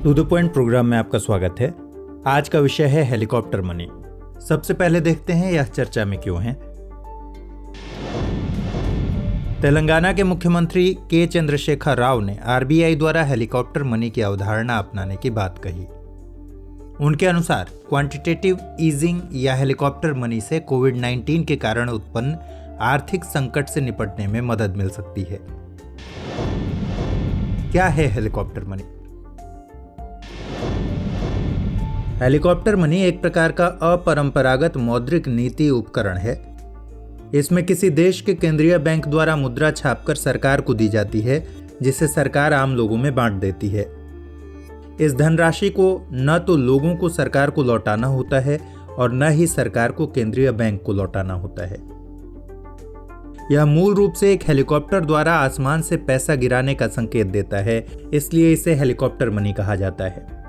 To the point programme में आपका स्वागत है। आज का विषय है हेलीकॉप्टर मनी। सबसे पहले देखते हैं यह चर्चा में क्यों है। तेलंगाना के मुख्यमंत्री के चंद्रशेखर राव ने आरबीआई द्वारा हेलीकॉप्टर मनी की अवधारणा अपनाने की बात कही। उनके अनुसार क्वांटिटेटिव ईजिंग या हेलीकॉप्टर मनी से कोविड-19 के कारण उत्पन्न आर्थिक संकट से निपटने में मदद मिल सकती है। क्या है हेलीकॉप्टर मनी? हेलीकॉप्टर मनी एक प्रकार का अपरंपरागत मौद्रिक नीति उपकरण है। इसमें किसी देश के केंद्रीय बैंक द्वारा मुद्रा छापकर सरकार को दी जाती है, जिसे सरकार आम लोगों में बांट देती है। इस धनराशि को न तो लोगों को सरकार को लौटाना होता है और न ही सरकार को केंद्रीय बैंक को लौटाना होता है। यह मूल रूप से एक हेलीकॉप्टर द्वारा आसमान से पैसा गिराने का संकेत देता है, इसलिए इसे हेलीकॉप्टर मनी कहा जाता है।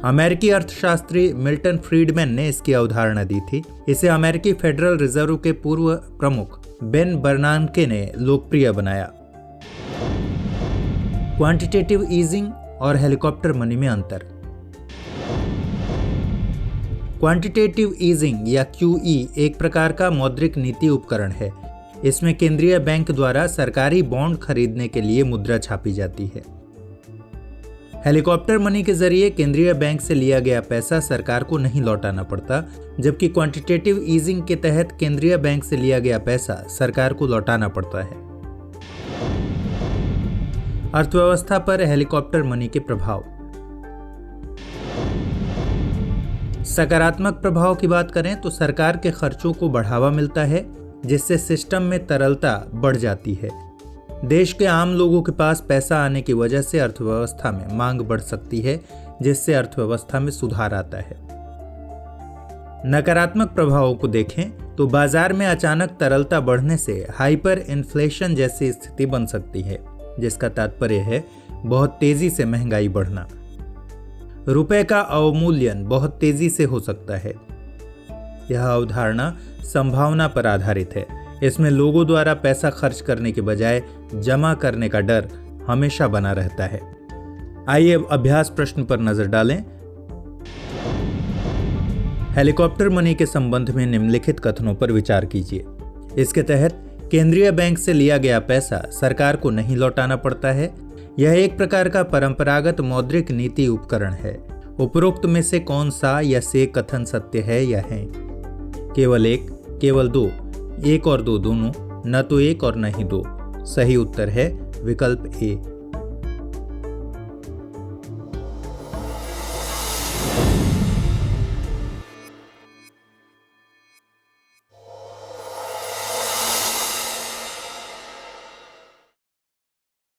अमेरिकी अर्थशास्त्री मिल्टन फ्रीडमैन ने इसकी अवधारणा दी थी। इसे अमेरिकी फेडरल रिजर्व के पूर्व प्रमुख बेन बर्नांके ने लोकप्रिय बनाया। क्वांटिटेटिव ईजिंग और हेलीकॉप्टर मनी में अंतर। क्वांटिटेटिव ईजिंग या QE एक प्रकार का मौद्रिक नीति उपकरण है। इसमें केंद्रीय बैंक द्वारा सरकारी बॉन्ड खरीदने के लिए मुद्रा छापी जाती है। हेलीकॉप्टर मनी के जरिए केंद्रीय बैंक से लिया गया पैसा सरकार को नहीं लौटाना पड़ता, जबकि क्वांटिटेटिव ईजिंग के तहत केंद्रीय बैंक से लिया गया पैसा सरकार को लौटाना पड़ता है। अर्थव्यवस्था पर हेलीकॉप्टर मनी के प्रभाव। सकारात्मक प्रभाव की बात करें तो सरकार के खर्चों को बढ़ावा मिलता है, जिससे सिस्टम में तरलता बढ़ जाती है। देश के आम लोगों के पास पैसा आने की वजह से अर्थव्यवस्था में मांग बढ़ सकती है, जिससे अर्थव्यवस्था में सुधार आता है। नकारात्मक प्रभावों को देखें तो बाजार में अचानक तरलता बढ़ने से हाइपर इन्फ्लेशन जैसी स्थिति बन सकती है, जिसका तात्पर्य है बहुत तेजी से महंगाई बढ़ना। रुपए का अवमूल्यन बहुत तेजी से हो सकता है। यह अवधारणा संभावना पर आधारित है। इसमें लोगों द्वारा पैसा खर्च करने के बजाय जमा करने का डर हमेशा बना रहता है। आइए अब अभ्यास प्रश्न पर नजर डालें। हेलीकॉप्टर मनी के संबंध में निम्नलिखित कथनों पर विचार कीजिए। इसके तहत केंद्रीय बैंक से लिया गया पैसा सरकार को नहीं लौटाना पड़ता है। यह एक प्रकार का परंपरागत मौद्रिक नीति उपकरण है। उपरोक्त में से कौन सा या से कथन सत्य है या है? केवल एक, केवल दो, एक और दो दोनों, न तो एक और न ही दो। सही उत्तर है विकल्प ए।